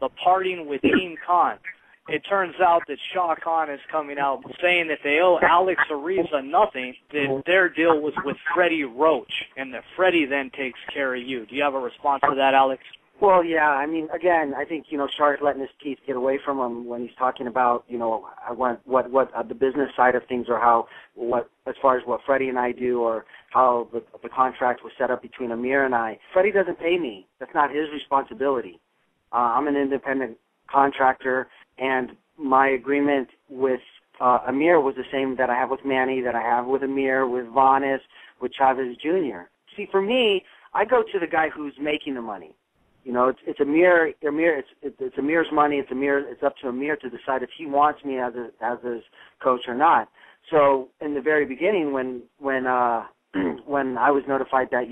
the parting with Team Khan. It turns out that Shah Khan is coming out saying that they owe Alex Ariza nothing, that their deal was with Freddie Roach, and that Freddie then takes care of you. Do you have a response to that, Alex? Well, yeah, I mean, again, I think, Shah's letting his teeth get away from him when he's talking about, what the business side of things, or as far as what Freddie and I do, or how the contract was set up between Amir and I. Freddie doesn't pay me. That's not his responsibility. I'm an independent contractor, and my agreement with Amir was the same that I have with Manny, that I have with Amir, with Vanis, with Chavez Jr. See, for me, I go to the guy who's making the money. It's Amir. It's Amir's money. It's up to Amir to decide if he wants me as his coach or not. So in the very beginning, when I was notified that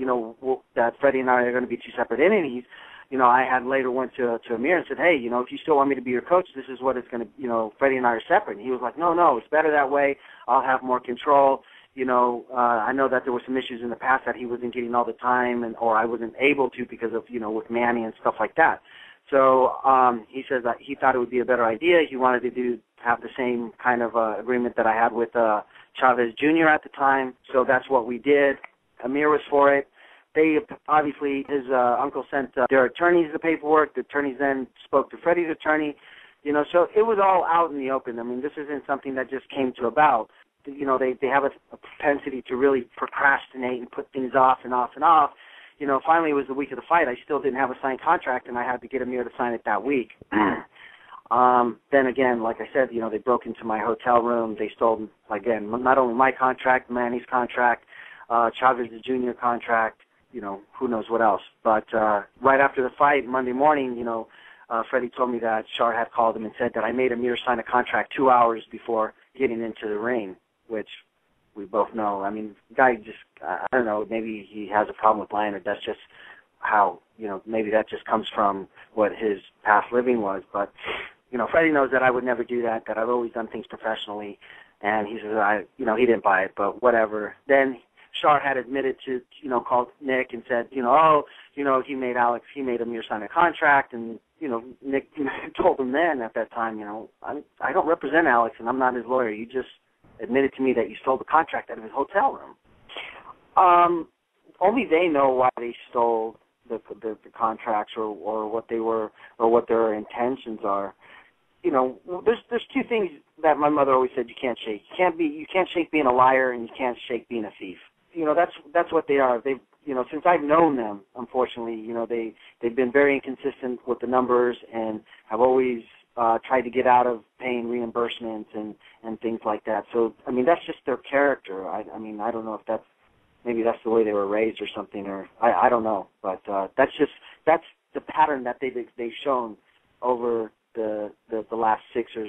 that Freddie and I are going to be two separate entities, I had later went to Amir and said, hey, if you still want me to be your coach, this is what it's going to, Freddie and I are separate. And he was like, no, it's better that way. I'll have more control. I know that there were some issues in the past that he wasn't getting all the time, or I wasn't able to because of, with Manny and stuff like that. So he says that he thought it would be a better idea. He wanted to have the same kind of agreement that I had with Chavez Jr. at the time. So that's what we did. Amir was for it. They obviously, his uncle sent their attorneys the paperwork. The attorneys then spoke to Freddie's attorney. So it was all out in the open. I mean, this isn't something that just came to about. They have a propensity to really procrastinate and put things off and off and off. Finally it was the week of the fight. I still didn't have a signed contract, and I had to get Amir to sign it that week. Then again, like I said, they broke into my hotel room. They stole, again, not only my contract, Manny's contract, Chavez's junior contract, who knows what else. But right after the fight, Monday morning, Freddie told me that Shar had called him and said that I made Amir sign a contract 2 hours before getting into the ring, which we both know. I mean, the guy just, I don't know, maybe he has a problem with lying, or that's just how, maybe that just comes from what his past living was. But, Freddie knows that I would never do that I've always done things professionally, and he says, he didn't buy it, but whatever. Then Shar had admitted to, called Nick and said, he made Amir sign a contract, and, Nick told him then at that time, I don't represent Alex, and I'm not his lawyer. You just admitted to me that you stole the contract out of his hotel room. Only they know why they stole the contracts, or what they were, or what their intentions are. There's two things that my mother always said you can't shake. You can't shake being a liar, and you can't shake being a thief. That's what they are. They've, since I've known them, unfortunately, they've been very inconsistent with the numbers, and have always tried to get out of paying reimbursements and things like that. So, I mean, that's just their character. I don't know if maybe that's the way they were raised or something, or I don't know. But that's the pattern that they've shown over the last six or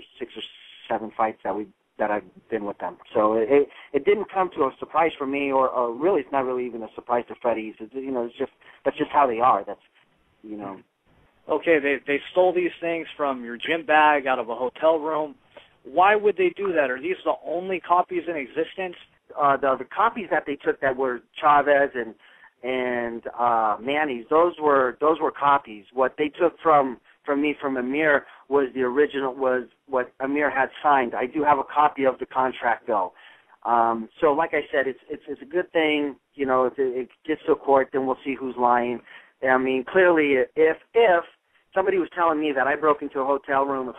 seven fights that I've been with them. So it didn't come to a surprise for me, or really, it's not really even a surprise to Freddie. That's just how they are. Okay, they stole these things from your gym bag out of a hotel room. Why would they do that? Are these the only copies in existence? The copies that they took that were Chavez and Manny's, those were copies. What they took from Amir was the original, was what Amir had signed. I do have a copy of the contract, though. So, like I said, it's a good thing. If it gets to court, then we'll see who's lying. I mean, clearly, if somebody was telling me that I broke into a hotel room,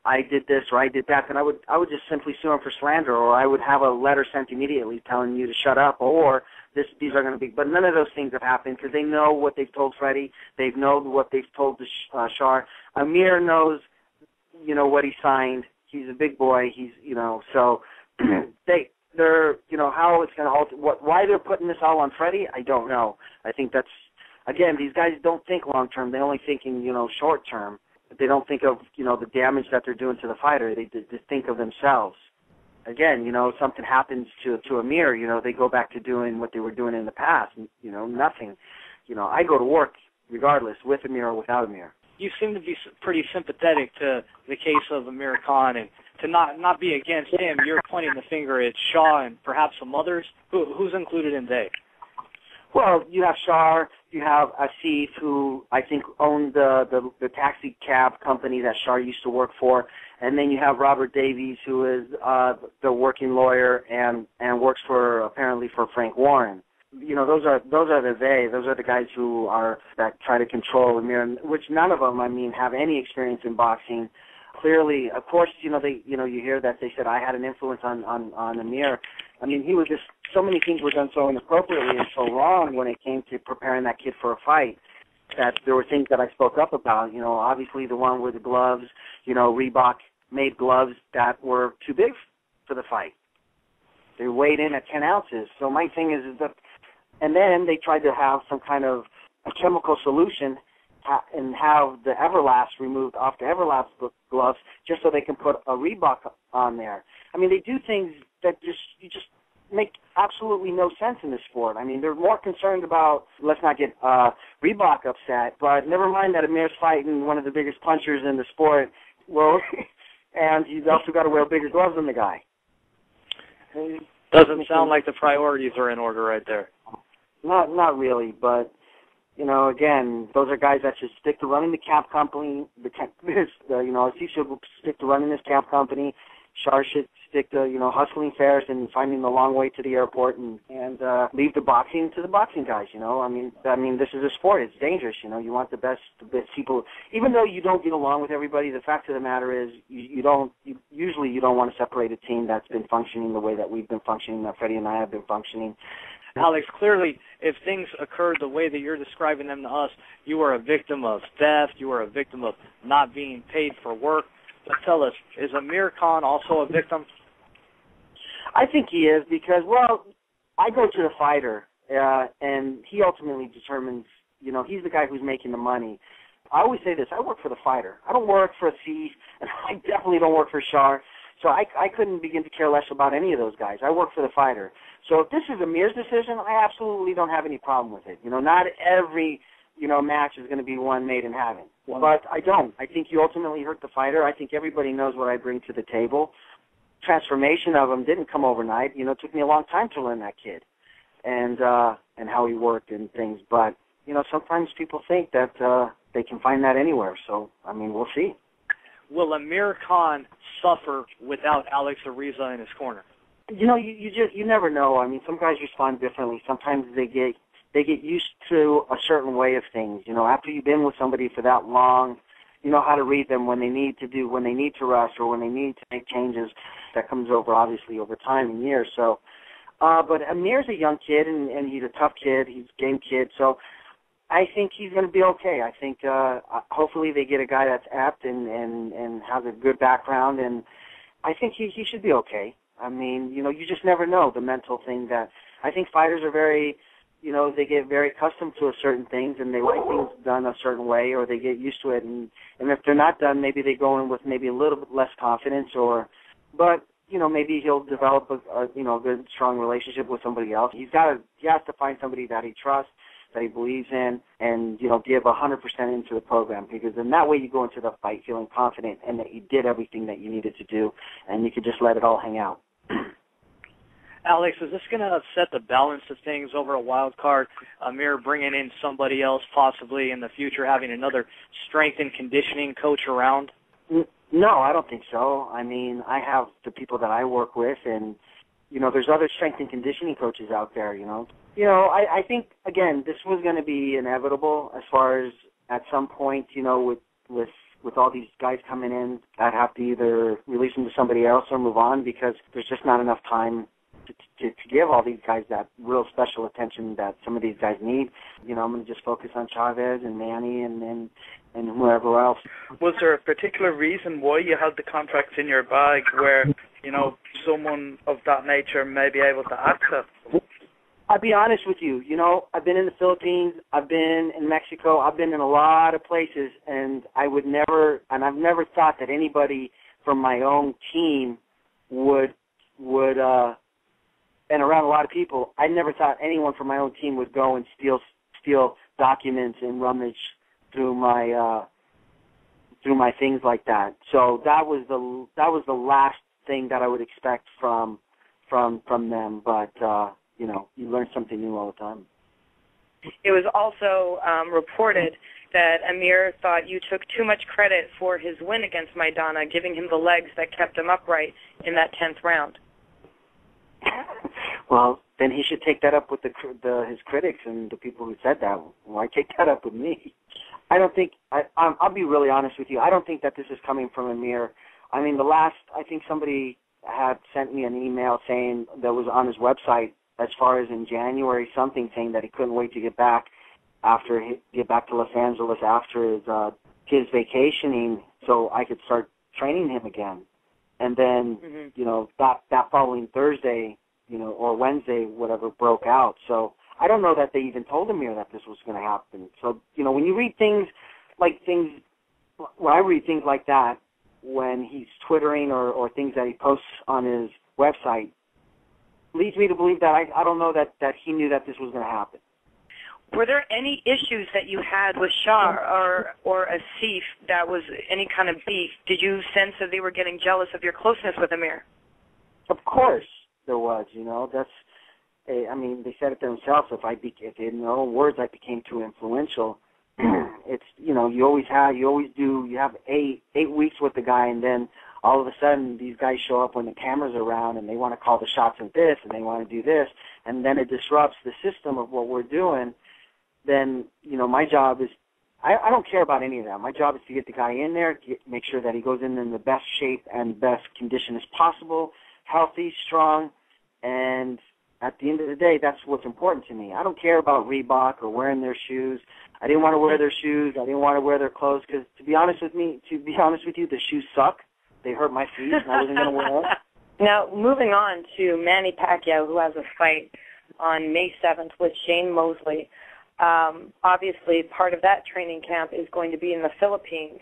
I did this or I did that, then I would just simply sue him for slander, or I would have a letter sent immediately telling you to shut up, or these are going to be. But none of those things have happened, because they know what they've told Freddie. They know what they've told Shar. Amir knows, what he signed. He's a big boy. He's, so they're, how it's going to alter, why they're putting this all on Freddie, I don't know. I think that's, again, these guys don't think long term. They're only thinking, short term. They don't think of, the damage that they're doing to the fighter. They just think of themselves. Again, something happens to Amir, they go back to doing what they were doing in the past. Nothing. I go to work regardless, with Amir or without Amir. You seem to be pretty sympathetic to the case of Amir Khan, and to not be against him. You're pointing the finger at Shaw and perhaps some others. Who's included in they? Well, you have Shar, You have Asif, who I think owned the taxi cab company that Shar used to work for, and then you have Robert Davies, who is the working lawyer and works apparently for Frank Warren. Those are the guys that try to control Amir, which none of them, have any experience in boxing. Clearly, of course, you hear that they said I had an influence on Amir. He was just, so many things were done so inappropriately and so wrong when it came to preparing that kid for a fight that there were things that I spoke up about. Obviously the one with the gloves, Reebok made gloves that were too big for the fight. They weighed in at 10 ounces. So my thing is that, and then they tried to have some kind of a chemical solution and have the Everlast removed off the Everlast gloves just so they can put a Reebok on there. They do things that just make absolutely no sense in this sport. They're more concerned about, let's not get Reebok upset, but never mind that Amir's fighting one of the biggest punchers in the sport, well, and he's also got to wear bigger gloves than the guy. Doesn't sound like the priorities are in order right there. Not really, but again, those are guys that should stick to running the cab company. Asif should stick to running this cab company. Shar should stick to, hustling fares and finding the long way to the airport and leave the boxing to the boxing guys, this is a sport. It's dangerous, You want the best people. Even though you don't get along with everybody, the fact of the matter is you don't want to separate a team that's been functioning the way that we've been functioning, that Freddie and I have been functioning. Alex, clearly, if things occurred the way that you're describing them to us, you were a victim of theft, you were a victim of not being paid for work. But tell us, is Amir Khan also a victim? I think he is because, I go to the fighter, and he ultimately determines, he's the guy who's making the money. I always say this, I work for the fighter. I don't work for Asif, and I definitely don't work for Shar. So I couldn't begin to care less about any of those guys. I work for the fighter. So if this is Amir's decision, I absolutely don't have any problem with it. Not every, match is going to be one made in heaven. But I don't. I think you ultimately hurt the fighter. I think everybody knows what I bring to the table. Transformation of him didn't come overnight. It took me a long time to learn that kid and how he worked and things. But, sometimes people think that they can find that anywhere. So, we'll see. Will Amir Khan suffer without Alex Ariza in his corner? You never know. Some guys respond differently. Sometimes they get used to a certain way of things. After you've been with somebody for that long, you know how to read them when they need to rush or when they need to make changes. That comes over obviously over time and years. So, but Amir's a young kid and he's a tough kid. He's a game kid. So, I think he's going to be okay. I think hopefully they get a guy that's apt and has a good background, and I think he should be okay. You just never know the mental thing that I think fighters are very, they get very accustomed to a certain things and they like things done a certain way or they get used to it, and if they're not done, maybe they go in with maybe a little bit less confidence but maybe he'll develop a good, strong relationship with somebody else. He has to find somebody that he trusts, that he believes in, and, give 100% into the program, because in that way you go into the fight feeling confident and that you did everything that you needed to do, and you could just let it all hang out. Alex, is this going to upset the balance of things over a wild card? Amir bringing in somebody else possibly in the future, having another strength and conditioning coach around? No, I don't think so. I have the people that I work with, and, there's other strength and conditioning coaches out there, I think, again, this was going to be inevitable as far as at some point, with all these guys coming in, I'd have to either release them to somebody else or move on because there's just not enough time to give all these guys that real special attention that some of these guys need. I'm going to just focus on Chavez and Manny and whoever else. Was there a particular reason why you had the contracts in your bag where, someone of that nature may be able to access them? I'll be honest with you. I've been in the Philippines, I've been in Mexico, I've been in a lot of places, and I've never thought that anybody from my own team would and around a lot of people, I never thought anyone from my own team would go and steal documents and rummage through my things like that. So that was the last thing that I would expect from them. But you learn something new all the time. it was also reported that Amir thought you took too much credit for his win against Maidana, giving him the legs that kept him upright in that 10th round. Well, then he should take that up with his critics and the people who said that. Why take that up with me? I don't think, I'll be really honest with you, I don't think that this is coming from Amir. I mean, I think somebody had sent me an email saying that was on his website as far as in January, something saying that he couldn't wait to get back to Los Angeles after his vacationing so I could start training him again. And then, that following Thursday, or Wednesday, whatever, broke out. So I don't know that they even told Amir that this was going to happen. So, when you read when I read things like that, when he's twittering or things that he posts on his website, leads me to believe that I don't know that he knew that this was going to happen. Were there any issues that you had with Shah or Asif that was any kind of beef? Did you sense that they were getting jealous of your closeness with Amir? Of course there was, that's, they said it themselves, if in their own words I became too influential, it's, you have 8 weeks with the guy, and then all of a sudden these guys show up when the camera's around and they want to call the shots of this and they want to do this, and then it disrupts the system of what we're doing. Then, my job is, I don't care about any of that. My job is to get the guy in there, make sure that he goes in the best shape and best condition as possible, healthy, strong, and at the end of the day, that's what's important to me. I don't care about Reebok or wearing their shoes. I didn't want to wear their shoes. I didn't want to wear their clothes because, to be honest with you, the shoes suck. They hurt my feet, and I wasn't going to wear them. Now, moving on to Manny Pacquiao, who has a fight on May 7th with Shane Mosley. Obviously, part of that training camp is going to be in the Philippines.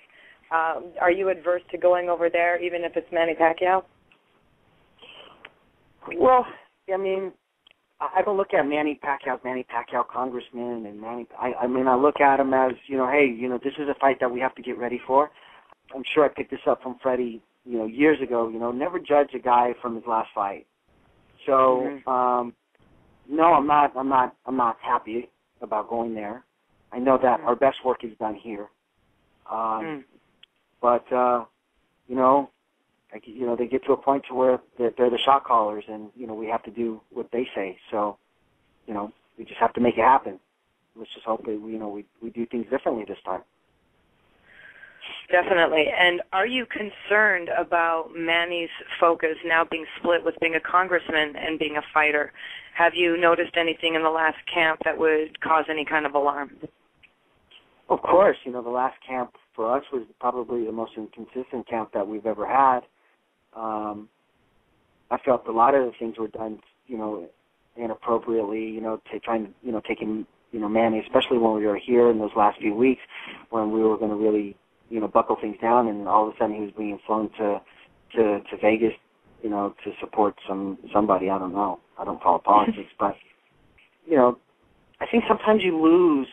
Are you adverse to going over there, even if it's Manny Pacquiao? Well, I don't look at Manny Pacquiao congressman, and I look at him as, this is a fight that we have to get ready for. I'm sure I picked this up from Freddie, years ago. Never judge a guy from his last fight. So, no, I'm not happy about going there. I know that our best work is done here. But they get to a point to where they're the shot callers, and we have to do what they say. So, we just have to make it happen. Let's just hope that we do things differently this time. Definitely. And are you concerned about Manny's focus now being split with being a congressman and being a fighter? Have you noticed anything in the last camp that would cause any kind of alarm? Of course. The last camp for us was probably the most inconsistent camp that we've ever had. I felt a lot of the things were done, inappropriately, taking, Manny, especially when we were here in those last few weeks when we were going to really, buckle things down, and all of a sudden he was being flown to Vegas, to support somebody. I don't know. I don't follow politics, but, I think sometimes you lose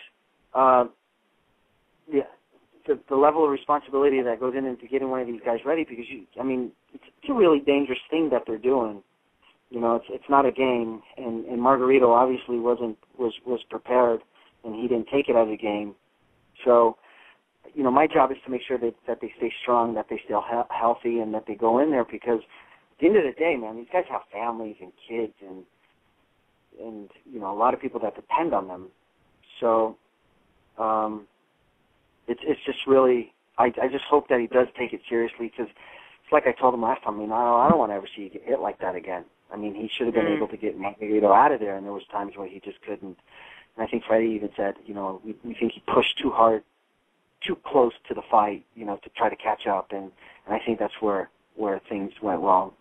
the level of responsibility that goes into getting one of these guys ready, because it's a really dangerous thing that they're doing. It's not a game, and Margarito obviously was prepared, and he didn't take it as a game. So, my job is to make sure that they stay strong, that they stay healthy, and that they go in there, because at the end of the day, man, these guys have families and kids, and a lot of people that depend on them. So, it's just really, I just hope that he does take it seriously, because it's like I told him last time, I don't want to ever see you get hit like that again. He should have been able to get Margarito out of there, and there was times where he just couldn't. And I think Freddie even said, we think he pushed too hard, too close to the fight, to try to catch up, and I think that's where things went wrong.